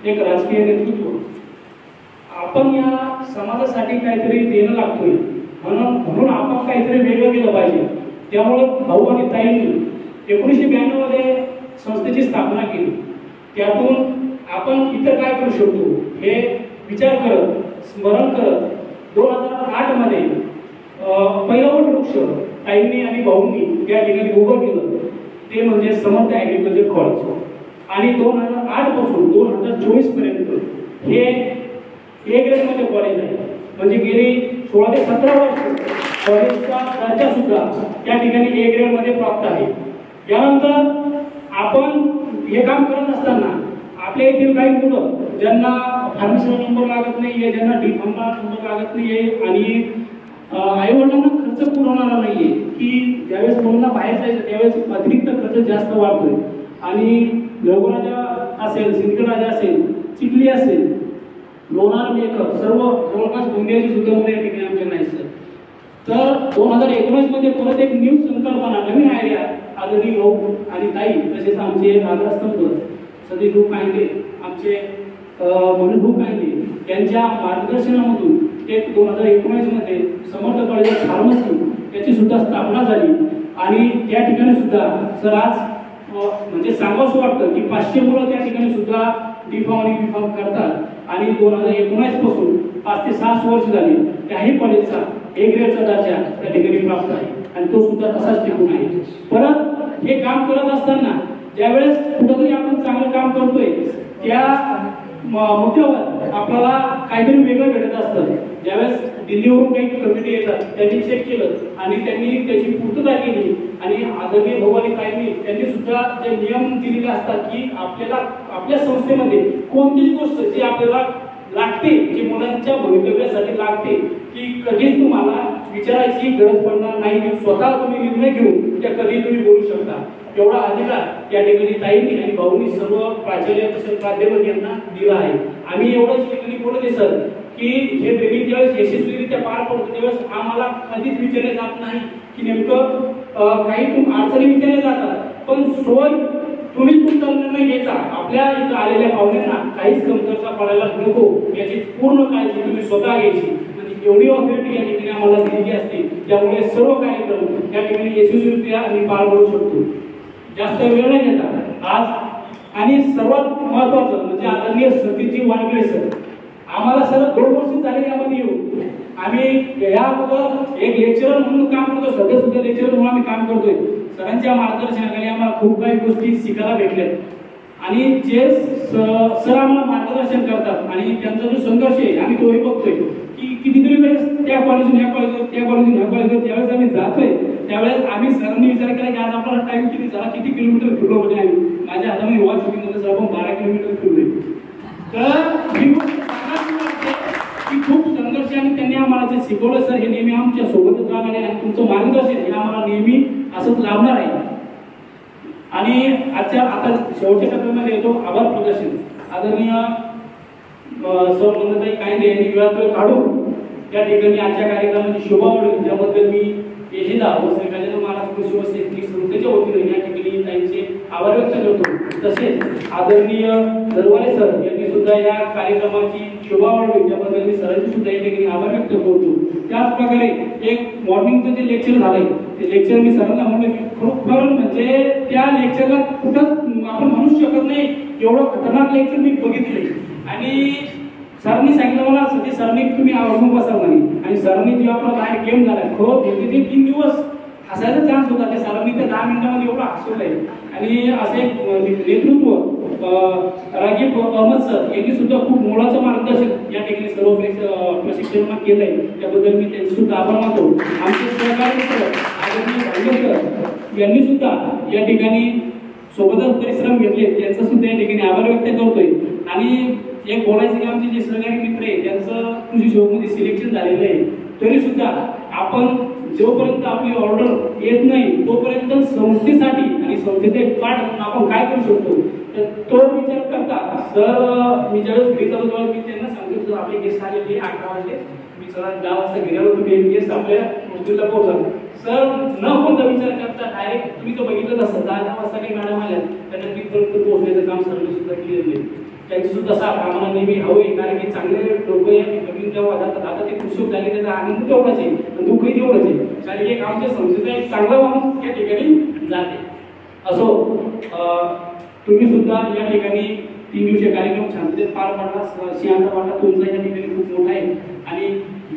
एक राजकीय नेतृत्व, आपण या समाजासाठी काहीतरी देणं लागतोय म्हणून आपण काहीतरी वेगळं केलं पाहिजे. त्यामुळे भाऊ आणि ताईंनी 1992 मध्ये संस्थेची स्थापना केली. त्यातून आपण इतर काय करू शकतो हे विचार करत स्मरण करत 2008 मध्ये पहिलं वटवृक्ष ताईंनी आणि भाऊंनी त्या ठिकाणी उभं केलं, ते म्हणजे समर्थ ॲग्रिकल्चर कॉलेज. आणि 2008 पासून 2024 पर्यंत हे ए ग्रेड मध्ये कॉलेज आहे. म्हणजे गेली 16 ते 17 वर्ष कॉलेजचा दर्जा सुद्धा त्या ठिकाणी ए ग्रेड मध्ये प्राप्त आहे. यानंतर आपण हे काम करत असताना आपल्या येथील काही मुलं ज्यांना फार्मसीला नंबर लागत नाहीये, ज्यांना डी फार्मला नंबर लागत नाहीये आणि आईवडिलांना खर्च पुरवणारा नाहीये, की ज्यावेळेस मुलांना बाहेर जायचं त्यावेळेस अतिरिक्त खर्च जास्त वाढतोय. आणि गळगोराजा असेल, सिंदखेडराजा असेल, चिखली असेल, लोणार, मेकर सर्व जवळपास गोंदियाची सुद्धा मुलं या ठिकाणी आमच्या नाही सर. तर 2019 मध्ये परत एक न्यू संकल्पना, नवीन आयडिया आदरणीय भाऊ आणि ताई तसेच आमचे आधारस्तंभ सतीश भाऊ कायदे, आमचे मनोज भाऊ कायदे यांच्या मार्गदर्शनामधून एक 2019 मध्ये समर्थ कॉलेज ऑफ फार्मसी याची सुद्धा स्थापना झाली. आणि त्या ठिकाणी सुद्धा सर आज म्हणजे सांगावंसं वाटतं की 500 मुलं त्या ठिकाणी सुद्धा डी फार्म आणि बी फार्म करतात. आणि 2019 पासून 5 ते 6 वर्ष झाली त्याही कॉलेजचा ए ग्रेडचा दर्जा त्या ठिकाणी प्राप्त आहे आणि तो सुद्धा तसाच टिकून आहे. परत हे काम करत असताना ज्यावेळेस कुठंतरी आपण चांगलं काम करतोय त्या मुद्द्यावर आपल्याला काहीतरी वेगळं भेटत असतं. ज्यावेळेस दिल्लीवरून काही कमिटी येतात त्यांनी चेक केलं आणि त्यांनी त्याची पूर्तता केली आणि आदरणीय भाऊ आणि ताईंनी त्यांनी सुद्धा जे नियम दिलेले असतात की आपल्याला आपल्या संस्थेमध्ये कोणतीच गोष्ट जी आपल्याला लागते, जी मुलांच्या भवितव्यासाठी लागते, की कधीच तुम्हाला विचारायची गरज पडणार नाही. स्वतः तुम्ही निर्णय घेऊन त्या कधी तुम्ही बोलू शकता. एवढा अधिकार या ठिकाणी ताईंनी आणि भाऊंनी सर्व प्राचार्य तसेच प्राध्यापक यांना दिला आहे. आम्ही एवढंच ठिकाणी बोलत आहे सर की हे ट्रेनिंग ज्यावेळेस यशस्वीरित्या पार पडतो त्यावेळेस आम्हाला कधीच विचारले जात नाही की नेमकं काही अडचणी विचारल्या जातात, पण सोय तुम्ही तुमचा निर्णय घ्यायचा. आपल्या इथं आलेल्या पाहुण्यांना काहीच कमतरता पडायला नको याची पूर्ण काळजी तुम्ही स्वतः घ्यायची. म्हणजे एवढी ऑथॉरिटी या ठिकाणी आम्हाला दिलेली असते, त्यामुळे सर्व कार्यक्रम या ठिकाणी यशस्वीरित्या आम्ही पार पडू शकतो. जास्त वेळ नाही घेता आज. आणि सर्वात महत्वाचं म्हणजे आदरणीय सतीशजी वानखेडे सर, आम्हाला सर 2 वर्ष झाले यामध्ये येऊ. आम्ही या अगोदर एक लेक्चरर म्हणून काम करतो, सध्या सुद्धा लेक्चरर म्हणून आम्ही काम करतोय. सरांच्या मार्गदर्शनाखाली आम्हाला खूप काही गोष्टी शिकायला भेटल्या आणि जे सर आम्हाला मार्गदर्शन करतात आणि त्यांचा जो संघर्ष आहे आम्ही तोही बघतोय की कितीतरी वेळेस त्या कॉलेजून ह्या कॉलेजवर, त्या कॉलेजून ह्या कॉलेजवर ज्यावेळेस आम्ही जातोय त्यावेळेस आम्ही सरांनी विचार केला की आज आपला टाइम किती झाला, किती किलोमीटर फिरलो. म्हणजे आम्ही माझ्या हातामध्ये वॉच होती म्हणजे सर आपण 12 किलोमीटर फिरलोय. तर ही की खूप संघर्ष आणि त्यांनी आम्हाला जे शिकवलं सर हे नेहमी आमच्या सोबतच राहणार आहे आणि तुमचं मार्गदर्शन हे आम्हाला नेहमी असंच लाभणार आहे. आणि आजच्या आता शेवटच्या टप्प्यामध्ये येतो आभार प्रदर्शन. आदरणीय सर मंगलताई कायदे यांनी वेळात वेळ काढून त्या ठिकाणी आजच्या कार्यक्रमाची शोभा वाढवली, ज्याबद्दल मी येशिदा व श्री गजानन महाराज कृषी व शैक्षणिक संस्थेच्या वतीने या ठिकाणी त्यांचे आभार व्यक्त करतो. तसेच आदरणीय दरवारे सर यांनी सुद्धा या कार्यक्रमाची शोभा वाढवली, त्याबद्दल मी सरांची सुद्धा या ठिकाणी आभार व्यक्त करतो. त्याच प्रकारे एक मॉर्निंगचं जे लेक्चर झालंय ते लेक्चर मी सरांना म्हणलं की खरोखर म्हणजे त्या लेक्चरला कुठंच आपण म्हणू शकत नाही एवढं खतरनाक लेक्चर मी बघितले. आणि सरांनी सांगितलं मला सध्या सरांनी तुम्ही आवडून बसा म्हणे. आणि सरांनी जेव्हा आपला बाहेर गेम झाला खरं ते 3 दिवस हसायचा चान्स होता. त्या सरांनी त्या 10 मिनिटांमध्ये एवढं हसवलंय. आणि असे नेतृत्व रागीब अहमद सर यांनी सुद्धा खूप मोलाचं मार्गदर्शन या ठिकाणी सर्व प्रशिक्षणाला केलंय, त्याबद्दल मी त्यांचे सुद्धा आभार मानतो. आमचे सहकारी सर यांनी सुद्धा या ठिकाणी सोबतच परिश्रम घेतले, त्यांचा सुद्धा या ठिकाणी आभार व्यक्त करतोय. आणि एक बोलायचं की आमचे जे सहकारी मित्र आहे त्यांचं कृषी शोमध्ये सिलेक्शन झालेलं आहे, तरी सुद्धा आपण जोपर्यंत आपली ऑर्डर येत नाही तोपर्यंत संस्थेसाठी आणि संस्थेचे पाठ म्हणून आपण काय करू शकतो तर तो विचार करता सर मी ज्यावेळेस घरी चालू तेव्हा मी त्यांना सांगितलं सर आपले गेस्ट आलेले 11 वाजले, मी सर 10 वाजता घरी आलो, तुम्ही गेस्ट आपल्या हॉस्टेलला पोहोचा. सर न कोणता विचार करता डायरेक्ट तुम्ही तो बघितलंच असतं 10 वाजता काही मॅडम आल्या त्यांना तिथपर्यंत पोहोचण्याचं काम सरांनी सुद्धा केलेलं आहे. त्यांची सुद्धा साथ आम्हाला नेहमी हवी, कारण की चांगले लोक या ठिकाणी जेव्हा जातात आता ते खुश झाले त्याचा आनंद तेवढाच आहे आणि दुःखही तेवढंच आहे, कारण की एक आमच्या संस्थेचा एक चांगला माणूस या ठिकाणी जाते. असो तुम्ही सुद्धा या ठिकाणी 3 दिवसीय कार्यक्रम शांततेत पार पाडला. सिंहाचा वाटा तुमचा या ठिकाणी खूप मोठा आहे आणि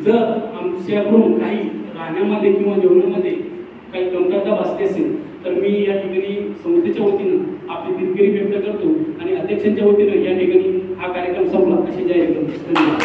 जर आमच्याकडून काही राहण्यामध्ये किंवा जेवणामध्ये काही कमतरता भासली असेल तर मी या ठिकाणी संस्थेच्या वतीनं आपली दिलगिरी व्यक्त करतो आणि अध्यक्षांच्या वतीनं या ठिकाणी हा कार्यक्रम संपला अशी जाहीर करतो. धन्यवाद.